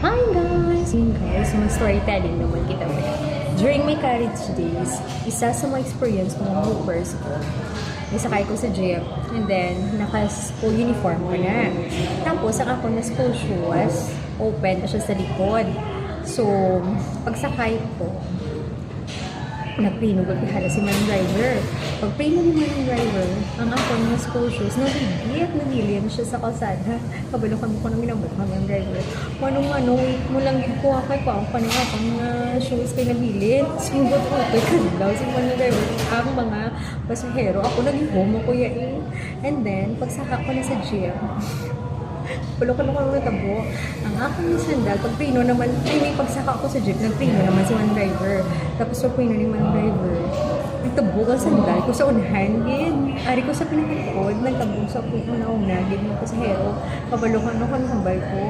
Hi guys! Mga storytelling naman kita mo. During my college days, isa sa mga experience ko ng movers ko, isakay ko sa jeep, and then naka-school uniform ko na. Tapos, ang ako na school shoes, open na siya sa likod. So, pagsakay ko, nagpinugod ko hala si man driver. Pag pinugod man ng driver, ang ako ng school shoes, nagilian siya sa kalsada. Kabalo kami ko nang ginabot kami ng driver. Manong wait mo lang gid ko kay ko ang paningapang shoes kay nabilin. Simbot ko kay kadlaw si man driver. Ang mga pasahero, ako nag-home ako ya eh. And then, pagsaka ko na sa jeep, Palo-kalo ko na tabo. Ang aking sandal, pag prino naman, may pagsaka ko sa jeep, nagprino naman si man driver. Tapos pag prino ni man driver, nagtabo ka sandal ko sa unahan, ari ko sa pinakalikod, nagtabo sa una-una, gid mo pasahero, kabalukan ako ng sambal ko.